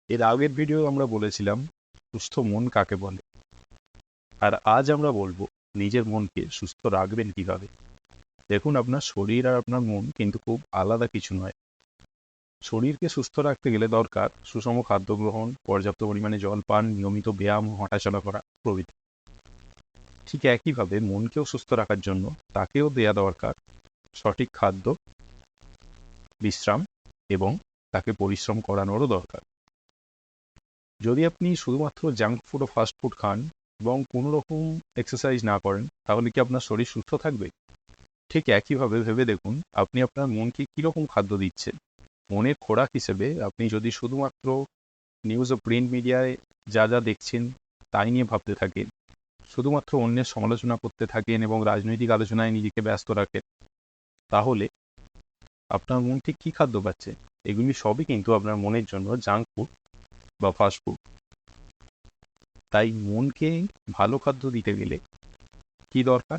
এর আগের ভিডিও আমরা বলেছিলাম সুস্থ মন কাকে বলে, আর আজ আমরা বলবো নিজের মনকে সুস্থ রাখবেন কিভাবে। দেখুন, আপনার শরীর আর আপনার মন কিন্তু খুব আলাদা কিছু নয়। শরীরকে সুস্থ রাখতে গেলে দরকার সুষম খাদ্য গ্রহণ, পর্যাপ্ত পরিমাণে জল পান, নিয়মিত ব্যায়াম, হাঁটাচলা করা প্রভৃতি। ঠিক একইভাবে মনকেও সুস্থ রাখার জন্য তাকেও দেয়া দরকার সঠিক খাদ্য, বিশ্রাম এবং তাকে পরিশ্রম করানোরও দরকার। যদি আপনি শুধুমাত্র জাঙ্ক ফুড ও ফাস্ট ফুড খান এবং কোনো রকম এক্সারসাইজ না করেন, তাহলে কি আপনার শরীর সুস্থ থাকবে? ঠিক একইভাবে ভেবে দেখুন, আপনি আপনার মনকে কীরকম খাদ্য দিচ্ছেন। মনের খোরাক হিসেবে আপনি যদি শুধুমাত্র নিউজ ও প্রিন্ট মিডিয়ায় যা যা দেখছেন তাই নিয়ে ভাবতে থাকেন, শুধুমাত্র অন্যের সমালোচনা করতে থাকেন এবং রাজনৈতিক আলোচনায় নিজেকে ব্যস্ত রাখেন, তাহলে আপনার মন ঠিক কী খাদ্য পাচ্ছে? এগুলি সবই কিন্তু আপনার মনের জন্য জাঙ্ক ফুড বা ফাস্ট ফুড। তাই মনকে ভালো খাদ্য দিতে গেলে কি দরকার?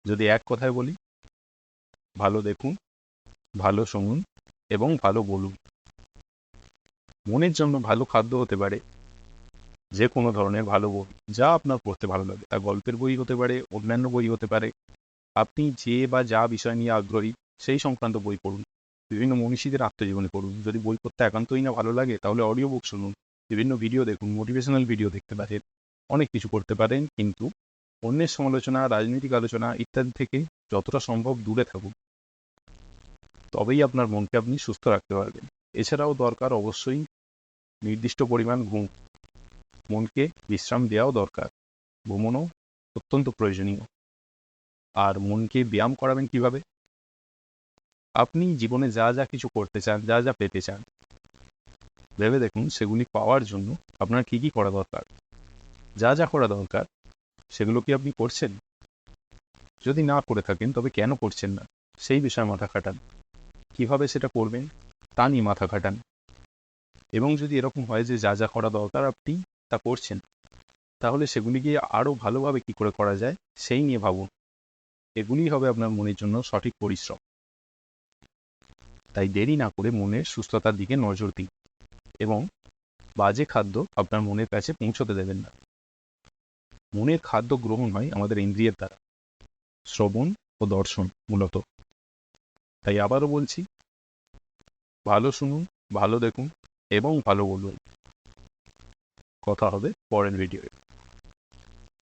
যদি এক কথায় বলি, ভালো দেখুন, ভালো শুনুন এবং ভালো বলুন। মনের জন্য ভালো খাদ্য হতে পারে যে কোনো ধরনের ভালো বই, যা আপনার পড়তে ভালো লাগে। তা গল্পের বই হতে পারে, অন্যান্য বই হতে পারে। আপনি যে বা যা বিষয় নিয়ে আগ্রহী সেই সংক্রান্ত বই পড়ুন। বিভিন্ন মনীষীদের আত্মজীবনী পড়ুন। যদি বই পড়তে একান্তই না ভালো লাগে, তাহলে অডিও বুক শুনুন, বিভিন্ন ভিডিও দেখুন, মোটিভেশনাল ভিডিও দেখতে পারেন, অনেক কিছু করতে পারেন। কিন্তু অন্যের সমালোচনা, রাজনৈতিক আলোচনা ইত্যাদি থেকে যতটা সম্ভব দূরে থাকুন। তবেই আপনার মনকে আপনি সুস্থ রাখতে পারবেন। এছাড়াও দরকার অবশ্যই নির্দিষ্ট পরিমাণ ঘুম। মনকে বিশ্রাম দেওয়াও দরকার। ঘুমানো অত্যন্ত প্রয়োজনীয়। আর মনকে ব্যায়াম করাবেন কিভাবে? আপনি জীবনে যা যা কিছু করতে চান, যা যা পেতে চান, ভেবে দেখুন সেগুলি পাওয়ার জন্য আপনার কী কী করা দরকার। যা যা করা দরকার সেগুলো কি আপনি করছেন? যদি না করে থাকেন, তবে কেন করছেন না সেই বিষয়ে মাথা খাটান। কিভাবে সেটা করবেন তা নিয়ে মাথা খাটান। এবং যদি এরকম হয় যে যা যা করা দরকার আপনি তা করছেন, তাহলে সেগুলিকে আরও ভালোভাবে কী করে করা যায় সেই নিয়ে ভাবুন। এগুলিই হবে আপনার মনের জন্য সঠিক পরিশ্রম। তাই দেরি না করে মনের সুস্থতার দিকে নজর দিন এবং বাজে খাদ্য আপনার মনের কাছে পৌঁছতে দেবেন না। মনের খাদ্য গ্রহণ হয় আমাদের ইন্দ্রিয়ের দ্বারা, শ্রবণ ও দর্শন মূলত। তাই আবারও বলছি, ভালো শুনুন, ভালো দেখুন এবং ভালো বলুন। কথা হবে পরের ভিডিওয়ে।